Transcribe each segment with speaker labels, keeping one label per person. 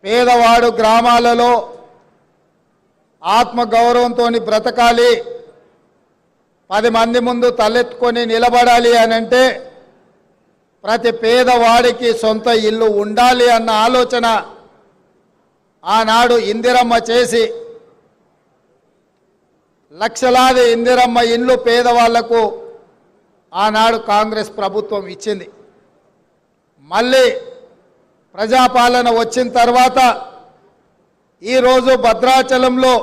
Speaker 1: పేదవాడు గ్రామాలలో ఆత్మగౌరవంతో బ్రతకాలి, 10 మంది ముందు తలెత్తుకొని నిలబడాలి అని అంటే ప్రతి పేదవాడికి సొంత ఇల్లు ఉండాలి అన్న ఆలోచన ఆనాడు ఇందిరమ్మ చేసి లక్షలాది ఇందిరమ్మ ఇల్లు పేదవాళ్లకు ఆనాడు కాంగ్రెస్ ప్రభుత్వం ఇచ్చింది. మళ్ళీ ప్రజాపాలన వచ్చిన తర్వాత ఈరోజు భద్రాచలంలో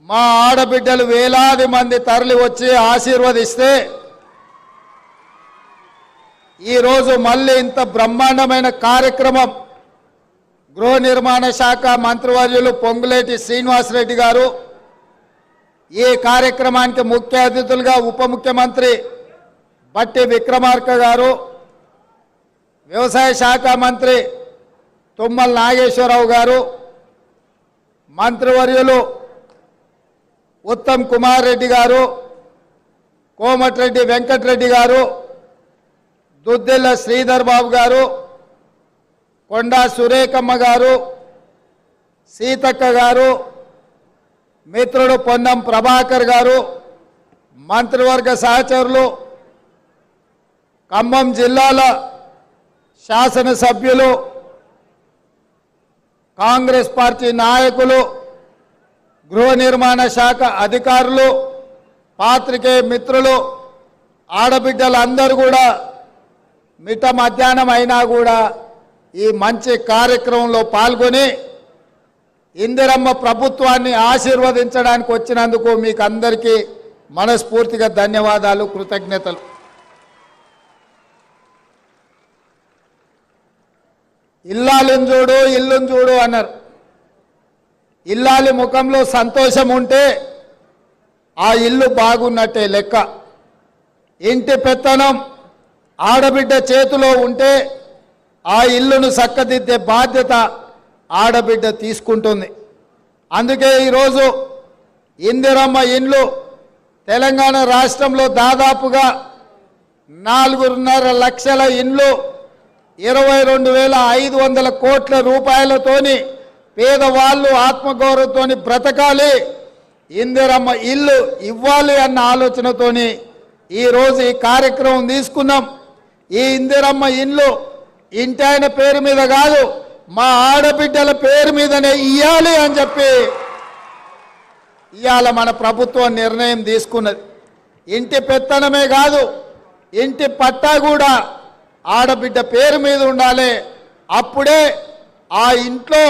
Speaker 1: మా ఆడబిడ్డలు వేలాది మంది తరలి వచ్చి ఆశీర్వదిస్తే ఈరోజు మళ్ళీ ఇంత బ్రహ్మాండమైన కార్యక్రమం గృహ నిర్మాణ శాఖ మంత్రివర్యులు పొంగులేటి శ్రీనివాసరెడ్డి గారు, ఈ కార్యక్రమానికి ముఖ్య అతిథులుగా ఉప ముఖ్యమంత్రి బట్టి విక్రమార్క గారు, వ్యవసాయ శాఖ మంత్రి తుమ్మల నాగేశ్వరరావు గారు, మంత్రివర్యులు ఉత్తమ్ కుమార్ రెడ్డి గారు, కోమటిరెడ్డి వెంకటరెడ్డి గారు, దుద్దిల్ల శ్రీధర్ బాబు గారు, కొండా సురేఖమ్మ గారు, సీతక్క గారు, మిత్రుడు పొన్నం ప్రభాకర్ గారు, మంత్రివర్గ సహచరులు, ఖమ్మం జిల్లాల శాసనసభ్యులు, కాంగ్రెస్ పార్టీ నాయకులు, గృహ నిర్మాణ శాఖ అధికారులు, పాత్రికేయ మిత్రులు, ఆడబిడ్డలందరూ కూడా మిట్ట మధ్యాహ్నం అయినా కూడా ఈ మంచి కార్యక్రమంలో పాల్గొని ఇందిరమ్మ ప్రభుత్వాన్ని ఆశీర్వదించడానికి వచ్చినందుకు మీకు అందరికీ మనస్ఫూర్తిగా ధన్యవాదాలు, కృతజ్ఞతలు. ఇల్లాలిని చూడు ఇల్లుని చూడు అన్నారు. ఇల్లాలి ముఖంలో సంతోషం ఉంటే ఆ ఇల్లు బాగున్నట్టే లెక్క. ఇంటి పెత్తనం ఆడబిడ్డ చేతిలో ఉంటే ఆ ఇల్లును చక్కదిద్దే బాధ్యత ఆడబిడ్డ తీసుకుంటుంది. అందుకే ఈరోజు ఇందిరమ్మ ఇండ్లు తెలంగాణ రాష్ట్రంలో దాదాపుగా 4.5 లక్షల ఇండ్లు 22,500 కోట్ల రూపాయలతోని పేదవాళ్ళు ఆత్మగౌరవంతో బ్రతకాలి, ఇందిరమ్మ ఇల్లు ఇవ్వాలి అన్న ఆలోచనతోని ఈరోజు ఈ కార్యక్రమం తీసుకున్నాం. ఈ ఇందిరమ్మ ఇల్లు ఇంటాయన పేరు మీద కాదు, మా ఆడబిడ్డల పేరు మీదనే ఇవ్వాలి అని చెప్పి ఇవాళ మన ప్రభుత్వం నిర్ణయం తీసుకున్నది. ఇంటి పెత్తనమే కాదు, ఇంటి పట్టా కూడా ఆడబిడ్డ పేరు మీద ఉండాలి. అప్పుడే ఆ ఇంట్లో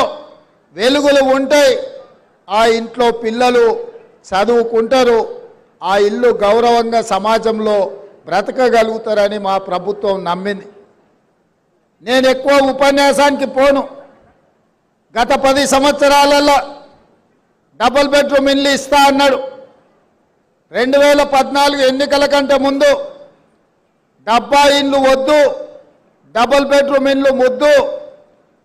Speaker 1: వెలుగులు ఉంటాయి, ఆ ఇంట్లో పిల్లలు చదువుకుంటారు, ఆ ఇల్లు గౌరవంగా సమాజంలో బ్రతకగలుగుతారని మా ప్రభుత్వం నమ్మింది. నేను ఎక్కువ ఉపన్యాసానికి పోను. గత 10 సంవత్సరాలలో డబుల్ బెడ్రూమ్ ఇల్లు ఇస్తా అన్నాడు. 2014 ఎన్నికల కంటే ముందు డబ్బా ఇల్లు వద్దు, డబుల్ బెడ్రూమ్ ఇల్లు ముద్దు,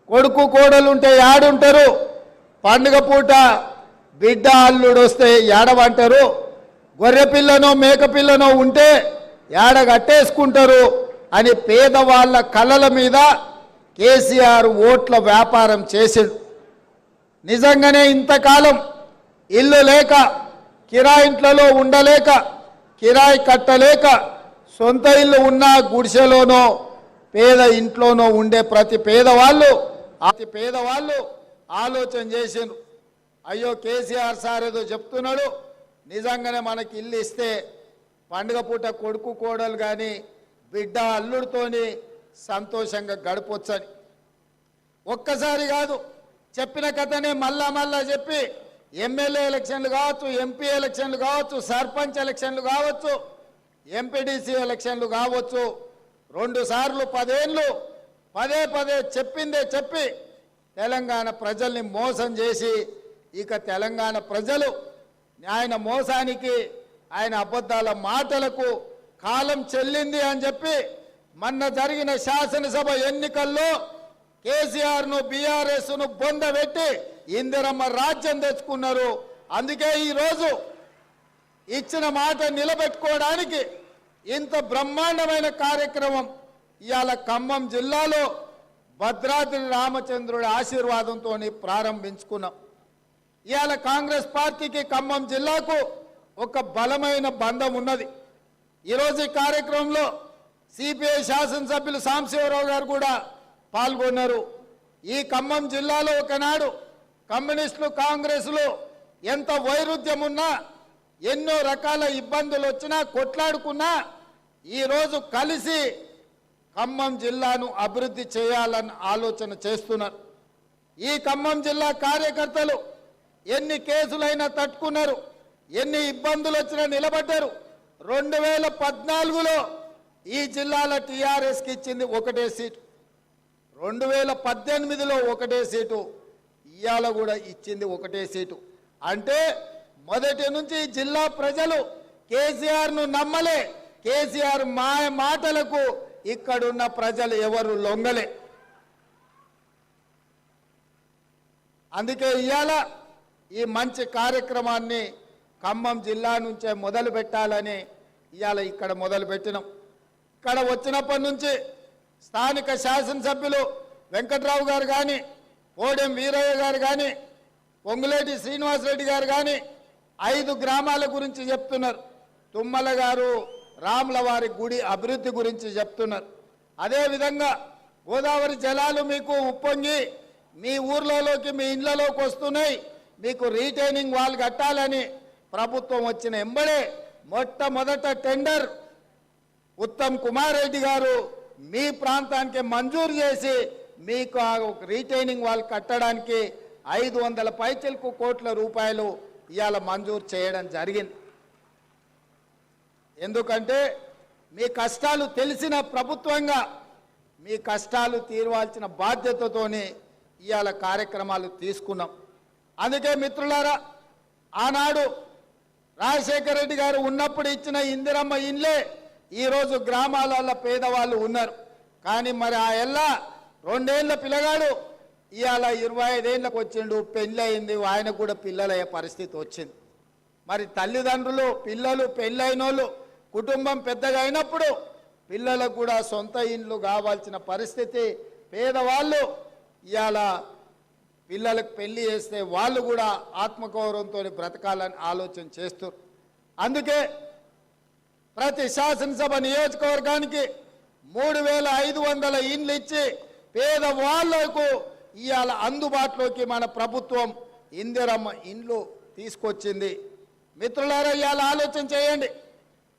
Speaker 1: కొడుకు కోడలుంటే యాడుంటారు, పండుగ పూట బిడ్డ అల్లుడు వస్తే ఏడవంటారు, గొర్రె పిల్లనో మేక పిల్లనో ఉంటే ఏడ కట్టేసుకుంటారు అని పేదవాళ్ళ కళల మీద కేసీఆర్ ఓట్ల వ్యాపారం చేసిండు. నిజంగానే ఇంతకాలం ఇల్లు లేక, కిరాయింట్లలో ఉండలేక, కిరాయి కట్టలేక, సొంత ఇల్లు ఉన్న గుడిసెలోనో పేద ఇంట్లోనో ఉండే ప్రతి పేదవాళ్ళు ఆలోచన చేసిండ్రు. అయ్యో కేసీఆర్ సార్ ఏదో చెప్తున్నాడు, నిజంగానే మనకి ఇల్లు ఇస్తే పండుగ పూట కొడుకు కోడలు కానీ బిడ్డ అల్లుడితోని సంతోషంగా గడపొచ్చని. ఒక్కసారి కాదు, చెప్పిన కథనే మళ్ళా చెప్పి ఎమ్మెల్యే ఎలక్షన్లు కావచ్చు, ఎంపీ ఎలక్షన్లు కావచ్చు, సర్పంచ్ ఎలక్షన్లు కావచ్చు, ఎంపీడీసీ ఎలక్షన్లు కావచ్చు, 2 సార్లు 10 ఏళ్ళు పదే చెప్పిందే చెప్పి తెలంగాణ ప్రజల్ని మోసం చేసి ఇక తెలంగాణ ప్రజలు ఆయన మోసానికి ఆయన అబద్ధాల మాటలకు కాలం చెల్లింది అని చెప్పి మొన్న జరిగిన శాసనసభ ఎన్నికల్లో కేసీఆర్ను బీఆర్ఎస్ను బొందబెట్టి ఇందిరమ్మ రాజ్యం తెచ్చుకున్నారు. అందుకే ఈరోజు ఇచ్చిన మాట నిలబెట్టుకోవడానికి ఇంత బ్రహ్మాండమైన కార్యక్రమం ఇవాళ ఖమ్మం జిల్లాలో భద్రాద్రి రామచంద్రుడి ఆశీర్వాదంతో ప్రారంభించుకున్నాం. ఇవాళ కాంగ్రెస్ పార్టీకి ఖమ్మం జిల్లాకు ఒక బలమైన బంధం ఉన్నది. ఈరోజు ఈ కార్యక్రమంలో సిపిఐ శాసనసభ్యులు సాంబశివరావు గారు కూడా పాల్గొన్నారు. ఈ ఖమ్మం జిల్లాలో ఒకనాడు కమ్యూనిస్టులు కాంగ్రెస్లు ఎంత వైరుధ్యం ఉన్నా, ఎన్నో రకాల ఇబ్బందులు వచ్చినా, కొట్లాడుకున్నా ఈరోజు కలిసి ఖమ్మం జిల్లాను అభివృద్ధి చేయాలని ఆలోచన చేస్తున్నారు. ఈ ఖమ్మం జిల్లా కార్యకర్తలు ఎన్ని కేసులైనా తట్టుకున్నారు, ఎన్ని ఇబ్బందులు వచ్చినా నిలబడ్డారు. 2014లో ఈ జిల్లాలో టీఆర్ఎస్కి ఇచ్చింది ఒకటే సీటు, 2018లో ఒకటే సీటు, ఇవాళ కూడా ఇచ్చింది ఒకటే సీటు. అంటే మొదటి నుంచి జిల్లా ప్రజలు కేసీఆర్ను నమ్మలే. కేసీఆర్ మాటలకు ఇక్కడున్న ప్రజలు ఎవరు లొంగలే. అందుకే ఇవాళ ఈ మంచి కార్యక్రమాన్ని ఖమ్మం జిల్లా నుంచే మొదలు పెట్టాలని ఇవాళ ఇక్కడ మొదలు పెట్టినాం. ఇక్కడ వచ్చినప్పటి నుంచి స్థానిక శాసనసభ్యులు వెంకట్రావు గారు కానీ, పోడెం వీరయ్య గారు కానీ, పొంగులేటి శ్రీనివాసరెడ్డి గారు కానీ 5 గ్రామాల గురించి చెప్తున్నారు. తుమ్మల గారు రాములవారి గుడి అభివృద్ధి గురించి చెప్తున్నారు. అదేవిధంగా గోదావరి జలాలు మీకు ఉప్పొంగి మీ ఊర్లలోకి, మీ ఇళ్లలోకి వస్తున్నాయి, మీకు రీటైనింగ్ వాల్ కట్టాలని ప్రభుత్వం వచ్చిన ఎంబడే మొట్టమొదట టెండర్ ఉత్తమ్ కుమార్ రెడ్డి గారు మీ ప్రాంతానికి మంజూరు చేసి మీకు ఆ రీటైనింగ్ వాల్ కట్టడానికి 500 పైచిలకు కోట్ల రూపాయలు ఇవాళ మంజూరు చేయడం జరిగింది. ఎందుకంటే మీ కష్టాలు తెలిసిన ప్రభుత్వంగా మీ కష్టాలు తీర్వాల్సిన బాధ్యతతోనే ఇవాళ కార్యక్రమాలు తీసుకున్నాం. అందుకే మిత్రులారా, ఆనాడు రాజశేఖర రెడ్డి గారు ఉన్నప్పుడు ఇచ్చిన ఇందిరమ్మ ఇండ్లే ఈరోజు గ్రామాలలో పేదవాళ్ళు ఉన్నారు. కానీ మరి ఆ ఎల్లా 2 ఏళ్ల పిల్లగాడు ఇవాళ 25 ఏళ్ళకు వచ్చిండు, పెళ్ళి అయింది, ఆయనకు కూడా పిల్లలయ్యే పరిస్థితి వచ్చింది. మరి తల్లిదండ్రులు, పిల్లలు, పెళ్ళైనోళ్ళు, కుటుంబం పెద్దగా అయినప్పుడు పిల్లలకు కూడా సొంత ఇండ్లు కావాల్సిన పరిస్థితి. పేదవాళ్ళు ఇవాళ పిల్లలకు పెళ్లి చేస్తే వాళ్ళు కూడా ఆత్మగౌరవంతో బ్రతకాలని ఆలోచన చేస్తారు. అందుకే ప్రతి శాసనసభ నియోజకవర్గానికి 3500 ఇండ్లు ఇచ్చి పేదవాళ్లకు ఇవాళ అందుబాటులోకి మన ప్రభుత్వం ఇందిరమ్మ ఇండ్లు తీసుకొచ్చింది. మిత్రులారా, ఇవాళ ఆలోచన చేయండి.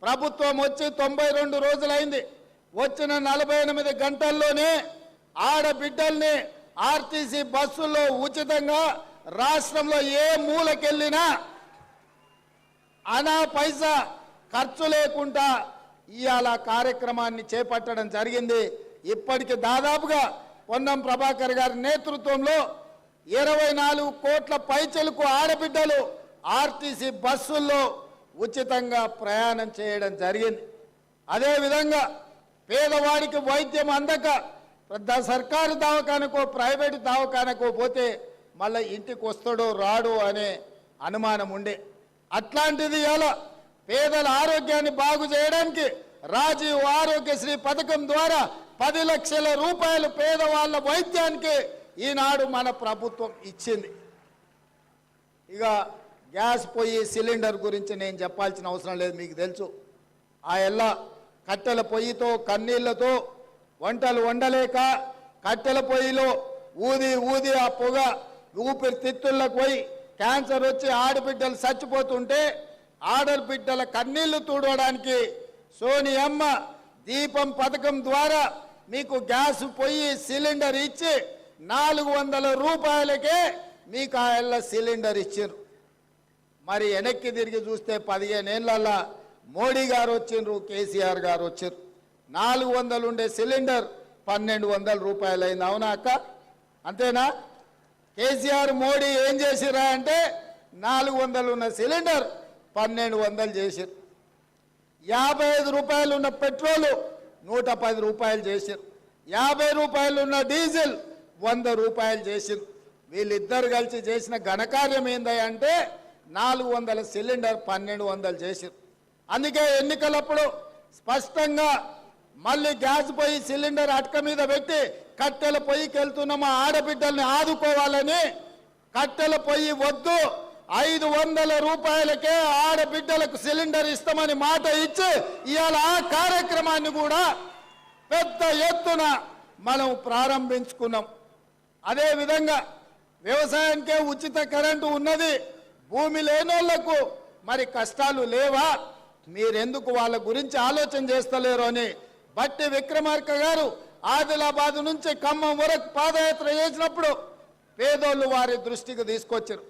Speaker 1: ప్రభుత్వం వచ్చి 92 రోజులైంది. వచ్చిన 48 గంటల్లోనే ఆడబిడ్డల్ని ఆర్టీసీ బస్సుల్లో ఉచితంగా రాష్ట్రంలో ఏ మూలకెళ్ళినా అనా పైసా ఖర్చు లేకుండా ఇవాళ కార్యక్రమాన్ని చేపట్టడం జరిగింది. ఇప్పటికి దాదాపుగా పొన్నం ప్రభాకర్ గారి నేతృత్వంలో 24 కోట్ల పైచలకు ఆడబిడ్డలు ఆర్టీసీ బస్సుల్లో ఉచితంగా ప్రయాణం చేయడం జరిగింది. అదేవిధంగా పేదవాడికి వైద్యం అందక సర్కారు దవాఖానకో ప్రైవేటు దవాఖానకో పోతే మళ్ళీ ఇంటికి వస్తాడో రాడో అనే అనుమానం ఉండే. అట్లాంటిది ఇలా పేదల ఆరోగ్యాన్ని బాగు చేయడానికి రాజీవ్ ఆరోగ్యశ్రీ పథకం ద్వారా 10 లక్షల రూపాయలు పేదవాళ్ళ వైద్యానికి ఈనాడు మన ప్రభుత్వం ఇచ్చింది. ఇక గ్యాస్ పొయ్యి సిలిండర్ గురించి నేను చెప్పాల్సిన అవసరం లేదు, మీకు తెలుసు. ఆ ఎల్ల కట్టెల పొయ్యితో కన్నీళ్లతో వంటలు వండలేక కట్టెల పొయ్యిలో ఊది ఆ పొగ ఊపిరితిత్తుల్లోకి పోయి క్యాన్సర్ వచ్చి ఆడబిడ్డలు చచ్చిపోతుంటే ఆడబిడ్డల కన్నీళ్లు తుడవడానికి సోనియమ్మ దీపం పథకం ద్వారా మీకు గ్యాస్ పొయ్యి సిలిండర్ ఇచ్చి 400 రూపాయలకే మీకు ఆ ఎల్ల సిలిండర్ ఇచ్చారు. మరి వెనక్కి తిరిగి చూస్తే 15 ఏళ్ళల్లో మోడీ గారు వచ్చిండ్రు, కేసీఆర్ గారు వచ్చారు. 400 ఉండే సిలిండర్ 1200 రూపాయలు అయింది. అవునా అక్క? అంతేనా? కేసీఆర్ మోడీ ఏం చేసిరా అంటే 400 ఉన్న సిలిండర్ 1200 చేశారు. 55 రూపాయలు ఉన్న పెట్రోలు 110 రూపాయలు చేశారు. 50 రూపాయలు ఉన్న డీజిల్ 100 రూపాయలు చేశారు. వీళ్ళిద్దరు కలిసి చేసిన ఘనకార్యం ఏందంటే 400 సిలిండర్ 1200 చేశారు. అందుకే ఎన్నికలప్పుడు స్పష్టంగా మళ్ళీ గ్యాస్ పోయి సిలిండర్ అటక మీద పెట్టి కట్టెల పొయ్యికి వెళ్తున్న మా ఆడబిడ్డల్ని ఆదుకోవాలని కట్టెల పొయ్యి వద్దు 500 రూపాయలకే ఆడబిడ్డలకు సిలిండర్ ఇస్తామని మాట ఇచ్చి ఇవాళ ఆ కార్యక్రమాన్ని కూడా పెద్ద ఎత్తున మనం ప్రారంభించుకున్నాం. అదేవిధంగా వ్యవసాయానికే ఉచిత కరెంటు ఉన్నది, భూమి లేనోళ్లకు మరి కష్టాలు లేవా, మీరెందుకు వాళ్ళ గురించి ఆలోచన చేస్తలేరు అని బట్టి విక్రమార్క గారు ఆదిలాబాద్ నుంచి ఖమ్మం వరకు పాదయాత్ర చేసినప్పుడు పేదోళ్ళు వారి దృష్టికి తీసుకొచ్చారు.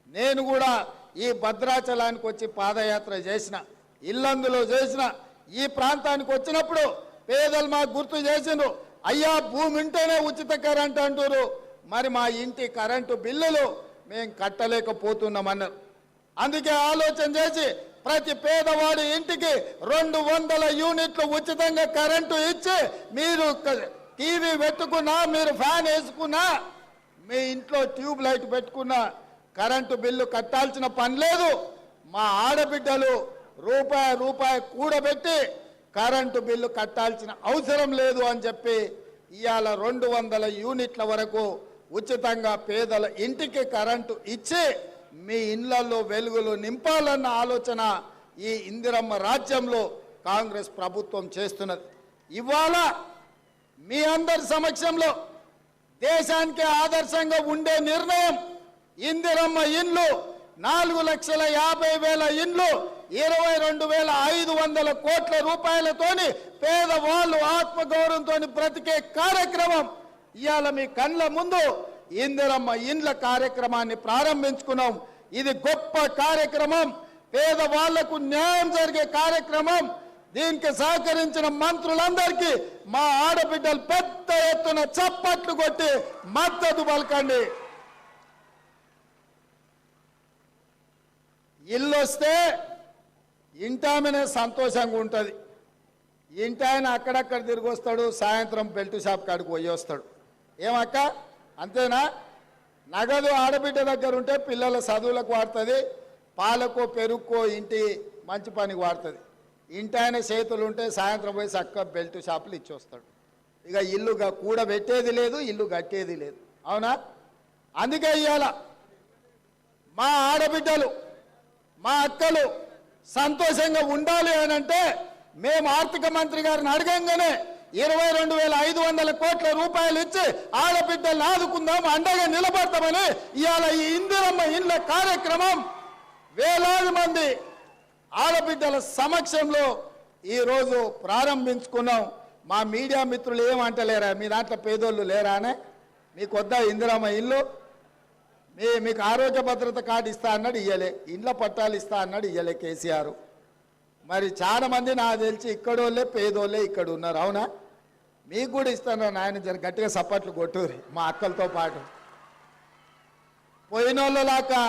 Speaker 1: నేను కూడా ఈ భద్రాచలానికి వచ్చి పాదయాత్ర చేసిన, ఇల్లందులో చేసిన, ఈ ప్రాంతానికి వచ్చినప్పుడు పేదలు మాకు గుర్తు చేసిండ్రు, అయ్యా భూమి ఉంటేనే ఉచిత కరెంటు అంటారు, మరి మా ఇంటి కరెంటు బిల్లులు మేము కట్టలేకపోతున్నామన్నారు. అందుకే ఆలోచన చేసి ప్రతి పేదవాడి ఇంటికి 200 యూనిట్లు ఉచితంగా కరెంటు ఇచ్చి మీరు టీవీ పెట్టుకున్నా, మీరు ఫ్యాన్ వేసుకున్నా, మీ ఇంట్లో ట్యూబ్ లైట్ పెట్టుకున్నా కరెంటు బిల్లు కట్టాల్సిన పని లేదు. మా ఆడబిడ్డలు రూపాయి కూడబెట్టి కరెంటు బిల్లు కట్టాల్సిన అవసరం లేదు అని చెప్పి ఇవాళ 200 యూనిట్ల వరకు ఉచితంగా పేదల ఇంటికి కరెంటు ఇచ్చి మీ ఇళ్లలో వెలుగులు నింపాలన్న ఆలోచన ఈ ఇందిరమ్మ రాజ్యంలో కాంగ్రెస్ ప్రభుత్వం చేస్తున్నది. ఇవాళ మీ అందరి సమక్షంలో దేశానికి ఆదర్శంగా ఉండే నిర్ణయం ఇందిరమ్మ ఇండ్లు 4,50,000 ఇండ్లు 22,500 కోట్ల రూపాయలతోని పేదవాళ్ళు ఆత్మగౌరవంతో బ్రతికే కార్యక్రమం ఇవాళ మీ కళ్ళ ముందు ఇందిరమ్మ ఇండ్ల కార్యక్రమాన్ని ప్రారంభించుకున్నాం. ఇది గొప్ప కార్యక్రమం, పేదవాళ్లకు న్యాయం జరిగే కార్యక్రమం. దీనికి సహకరించిన మంత్రులందరికీ మా ఆడబిడ్డలు పెద్ద ఎత్తున చప్పట్లు కొట్టి మద్దతు పలకండి. ఇల్లు వస్తే ఇంటామనే సంతోషంగా ఉంటుంది. ఇంటాయన అక్కడక్కడ తిరిగి వస్తాడు, సాయంత్రం బెల్ట్ షాప్ కాడికి పోయి వస్తాడు. ఏమక్క అంతేనా? నగదు ఆడబిడ్డ దగ్గర ఉంటే పిల్లల చదువులకు వాడుతుంది, పాలకో పెరుగుకో ఇంటి మంచి పనికి వాడుతుంది. ఇంటాయన చేతులు ఉంటే సాయంత్రం పోయి చక్క బెల్ట్ షాపులు ఇచ్చి వస్తాడు. ఇక ఇల్లుగా కూడబెట్టేది లేదు, ఇల్లు కట్టేది లేదు. అవునా? అందుకే ఇవాళ మా ఆడబిడ్డలు మా అక్కలు సంతోషంగా ఉండాలి అని అంటే మేము ఆర్థిక మంత్రి గారిని అడగంగానే 22,500 కోట్ల రూపాయలు ఇచ్చి ఆడబిడ్డలను ఆదుకుందాం, అండగా నిలబడతామని ఇవాళ ఈ ఇందిరమ్మ ఇండ్ల కార్యక్రమం వేలాది మంది ఆడబిడ్డల సమక్షంలో ఈరోజు ప్రారంభించుకున్నాం. మా మీడియా మిత్రులు ఏమంటలేరా, మీ దాంట్లో పేదోళ్ళు లేరా అనే, మీకు వద్దా ఇందిరమ్మ ఇల్లు, మీకు ఆరోగ్య భద్రత కార్డు ఇస్తా అన్నాడు ఇయ్యలే, ఇండ్ల పట్టాలు ఇస్తా అన్నాడు ఇయ్యలే కేసీఆర్. మరి చాలా మంది నాకు తెలిసి ఇక్కడోళ్ళే పేదోళ్ళే ఇక్కడ ఉన్నారు. అవునా? మీకు కూడా ఇస్తాను నాయన, జర గట్టిగా సప్పట్లు కొట్టూరి మా అక్కలతో పాటు. పోయినోళ్ళలాగా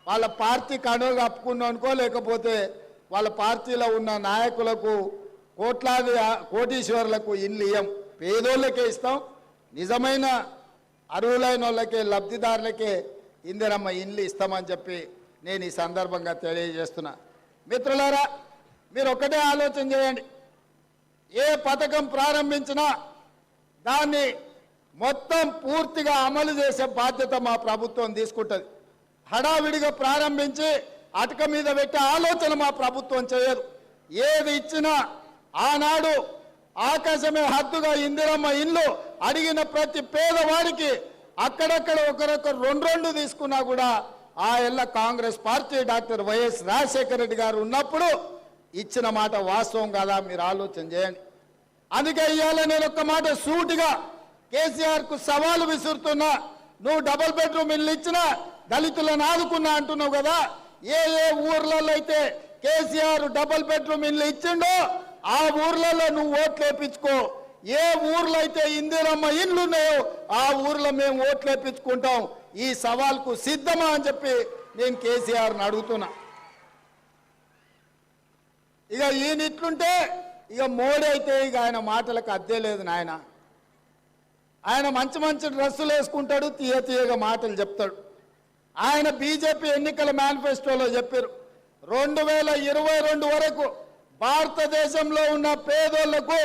Speaker 1: వాళ్ళ పార్టీ కనుగ కప్పుకున్నాం అనుకో, లేకపోతే వాళ్ళ పార్టీలో ఉన్న నాయకులకు కోట్లాది కోటీశ్వరులకు ఇల్లు ఇయ్యం, పేదోళ్ళకే ఇస్తాం. నిజమైన అర్హులైన వాళ్ళకే, లబ్ధిదారులకే ఇందిరమ్మ ఇల్లు ఇస్తామని చెప్పి నేను ఈ సందర్భంగా తెలియజేస్తున్నా. మిత్రులారా, మీరు ఒకటే ఆలోచన చేయండి, ఏ పథకం ప్రారంభించినా దాన్ని మొత్తం పూర్తిగా అమలు చేసే బాధ్యత మా ప్రభుత్వం తీసుకుంటుంది. హడావిడిగా ప్రారంభించి అటక మీద పెట్టే ఆలోచన మా ప్రభుత్వం చేయదు. ఏది ఇచ్చినా ఆనాడు ఆకాశమే హద్దుగా ఇందిరమ్మ ఇల్లు అడిగిన ప్రతి పేదవాడికి అక్కడక్కడ ఒకరొకరు 2 తీసుకున్నా కూడా ఆ ఎల్ల Congress party doctor YS Rajasekhara Reddy గారు ఉన్నప్పుడు ఇచ్చిన మాట వాస్తవం కదా, మీరు ఆలోచన చేయండి. అందుకే ఇవాళ నేను ఒక్క మాట సూటిగా కేసీఆర్కు సవాలు విసురుతున్నా. నువ్వు డబుల్ బెడ్రూమ్ ఇల్లు ఇచ్చినా దళితులను ఆదుకున్నా అంటున్నావు కదా, ఏ ఊర్లలో అయితే కేసీఆర్ డబుల్ బెడ్రూమ్ ఇల్లు ఇచ్చిండో ఆ ఊర్లలో నువ్వు ఓట్లు వేయించుకో. ఏ ఊర్లో అయితే ఇందిరమ్మ ఇండ్లు ఉన్నాయో ఆ ఊర్లో మేము ఓట్లు వేయించుకుంటాం. ఈ సవాల్కు సిద్ధమా అని చెప్పి నేను కేసీఆర్ని అడుగుతున్నా. ఇక ఈయన ఇట్లుంటే ఇక మోడీ అయితే ఇక ఆయన మాటలకు అద్దే లేదు నాయన. ఆయన మంచి మంచి డ్రెస్సులు వేసుకుంటాడు, తీయగా మాటలు చెప్తాడు. ఆయన బీజేపీ ఎన్నికల మేనిఫెస్టోలో చెప్పారు 2022 వరకు భారతదేశంలో ఉన్న పేదోళ్లకు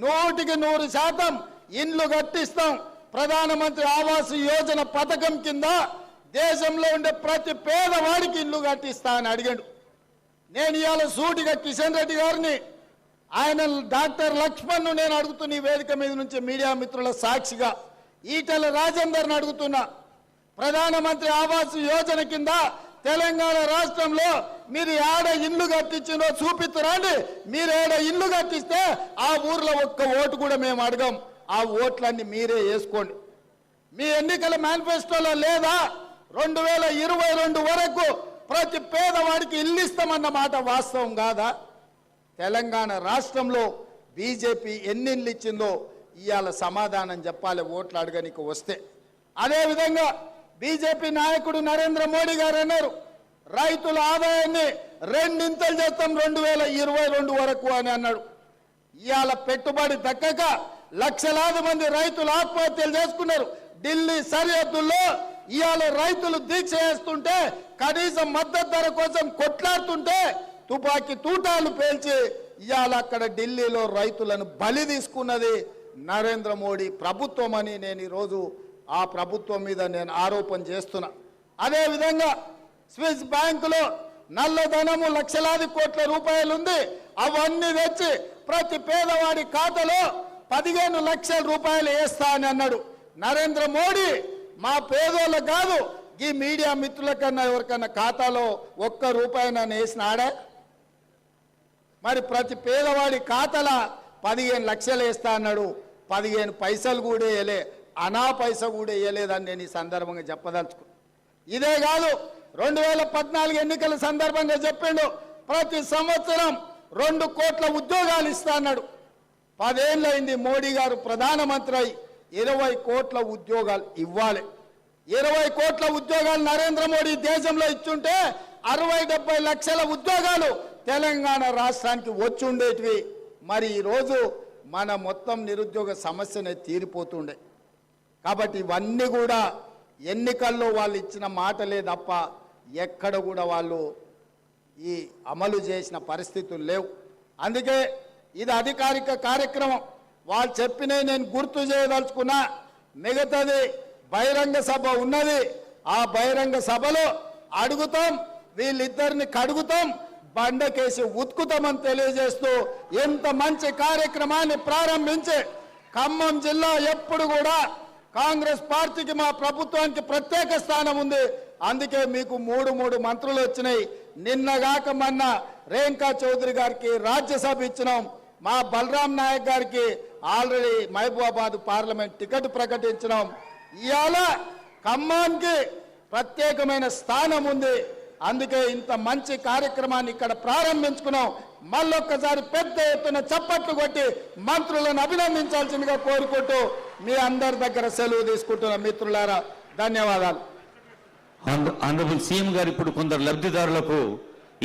Speaker 1: 100% ఇండ్లు కట్టిస్తాం. ప్రధానమంత్రి ఆవాస్ యోజన పథకం కింద దేశంలో ఉండే ప్రతి పేదవాడికి ఇల్లు కట్టిస్తా అని అడిగాడు. నేను ఇవాళ సూటిగా కిషన్ రెడ్డి గారిని, ఆయన డాక్టర్ లక్ష్మణ్ను నేను అడుగుతున్న ఈ వేదిక మీద నుంచి మీడియా మిత్రుల సాక్షిగా, ఈటెల రాజేందర్ని అడుగుతున్నా, ప్రధానమంత్రి ఆవాస్ యోజన కింద తెలంగాణ రాష్ట్రంలో మీరు ఏడ ఇల్లు కట్టించినో చూపిస్తురండి. మీరు ఏడ ఇల్లు కట్టిస్తే ఆ ఊర్లో ఒక్క ఓటు కూడా మేము అడగం. ఆ ఓట్లన్నీ మీరే వేసుకోండి. మీ ఎన్నికల మేనిఫెస్టోలో లేదా 2022 వరకు ప్రతి పేదవాడికి ఇల్లు ఇస్తామన్న మాట వాస్తవం కాదా? తెలంగాణ రాష్ట్రంలో బీజేపీ ఎన్ని ఇల్లు ఇచ్చిందో ఇవాళ సమాధానం చెప్పాలి ఓట్లు అడగనికి వస్తే. అదేవిధంగా బీజేపీ నాయకుడు నరేంద్ర మోడీ గారు అన్నారు, రైతుల ఆదాయాన్ని రెండింతలు చేస్తాం 2022 వరకు అని అన్నాడు. ఇవాళ పెట్టుబడి దక్కక లక్షలాది మంది రైతులు ఆత్మహత్యలు చేసుకున్నారు. ఢిల్లీ సరిహద్దుల్లో ఇవాళ రైతులు దీక్ష చేస్తుంటే, కనీసం మద్దతు ధర కోసం కొట్లాడుతుంటే తుపాకీ తూటాలు పేల్చి ఇవాళ అక్కడ ఢిల్లీలో రైతులను బలి తీసుకున్నది నరేంద్ర మోడీ ప్రభుత్వం అని నేను ఈరోజు ఆ ప్రభుత్వం మీద నేను ఆరోపణ చేస్తున్నా. అదేవిధంగా స్విస్ బ్యాంకులో నల్లధనము లక్షలాది కోట్ల రూపాయలు ఉంది. అవన్నీ తెచ్చి ప్రతి పేదవాడి ఖాతాలో 15 లక్షల రూపాయలు వేస్తా అని అన్నాడు నరేంద్ర మోడీ. మా పేదోళ్ళకు కాదు, ఈ మీడియా మిత్రుల కన్నా ఎవరికన్నా ఖాతాలో ఒక్క రూపాయి నన్ను వేసినాడా? మరి ప్రతి పేదవాడి ఖాతాల 15 లక్షలు వేస్తా అన్నాడు. 15 పైసలు కూడా వేయలే, అనా పైస కూడా వేయలేదని నేను ఈ సందర్భంగా చెప్పదలుచుకు. ఇదే కాదు, 2014 ఎన్నికల సందర్భంగా చెప్పిండు, ప్రతి సంవత్సరం 2 కోట్ల ఉద్యోగాలు ఇస్తా అన్నాడు. 10 ఏళ్ళైంది మోడీ గారు ప్రధానమంత్రి అయి 20 కోట్ల ఉద్యోగాలు ఇవ్వాలి. 20 కోట్ల ఉద్యోగాలు నరేంద్ర మోడీ దేశంలో ఇచ్చుంటే 60-70 లక్షల ఉద్యోగాలు తెలంగాణ రాష్ట్రానికి వచ్చి ఉండేటివి. మరి ఈరోజు మన మొత్తం నిరుద్యోగ సమస్యనే తీరిపోతుండే. కాబట్టి ఇవన్నీ కూడా ఎన్నికల్లో వాళ్ళు ఇచ్చిన మాటలే తప్ప ఎక్కడ కూడా వాళ్ళు ఈ అమలు చేసిన పరిస్థితులు లేవు. అందుకే ఇది అధికారిక కార్యక్రమం. వాళ్ళు చెప్పినవి నేను గుర్తు చేయదలుచుకున్నా. మిగతాది బహిరంగ సభ ఉన్నది. ఆ బహిరంగ సభలో అడుగుతాం, వీళ్ళిద్దరిని కడుగుతాం, బండకేసి ఉతుకుతామని తెలియజేస్తూ ఎంత మంచి కార్యక్రమాన్ని ప్రారంభించి ఖమ్మం జిల్లా ఎప్పుడు కూడా కాంగ్రెస్ పార్టీకి మా ప్రభుత్వానికి ప్రత్యేక స్థానం ఉంది. అందుకే మీకు 3 మంత్రులు వచ్చినాయి. నిన్నగాక మొన్న రేణుకా చౌదరి గారికి రాజ్యసభ ఇచ్చినాం. మా బలరాం నాయక్ గారికి ఆల్రెడీ మహబూబాబాద్ పార్లమెంట్ టికెట్ ప్రకటించినాం. ఇవాళ ఖమ్మానికి ప్రత్యేకమైన స్థానం ఉంది. అందుకే ఇంత మంచి కార్యక్రమాన్ని ఇక్కడ ప్రారంభించుకున్నాం. మళ్ళొక్కసారి పెద్ద ఎత్తున చప్పట్లు కొట్టి మంత్రులను అభినందించాల్సిందిగా కోరుకుంటూ మీ అందరి దగ్గర సెలవు తీసుకుంటున్న మిత్రులారా, ధన్యవాదాలు.
Speaker 2: ఆనరబుల్ సీఎం గారు ఇప్పుడు కొందరు లబ్ధిదారులకు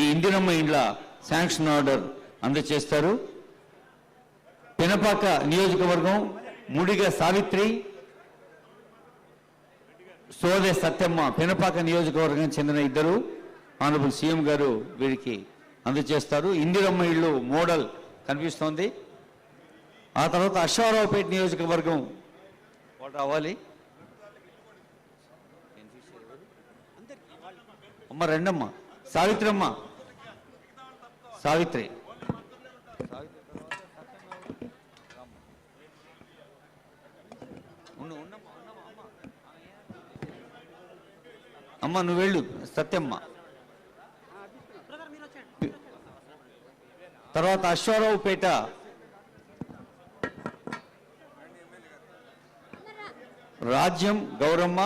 Speaker 2: ఈ ఇందిరమ్మ ఇండ్ల శాంక్షన్ ఆర్డర్ అందజేస్తారు. పినపాక నియోజకవర్గం ముడిగ సావిత్రి, సోదే సత్యమ్మ పినపాక నియోజకవర్గం చెందిన ఇద్దరు ఆనరబుల్ సీఎం గారు వీరికి అందజేస్తారు. ఇందిరమ్మ ఇళ్ళు మోడల్ కనిపిస్తోంది. ఆ తర్వాత అశ్వారావుపేట నియోజకవర్గం వాళ్ళు రావాలి. అమ్మ రెండమ్మ, సావిత్రమ్మ, సావిత్రి అమ్మ నువ్వు వెళ్ళు. సత్యమ్మ, తర్వాత అశ్వారావుపేట రాజ్యం గౌరమ్మ,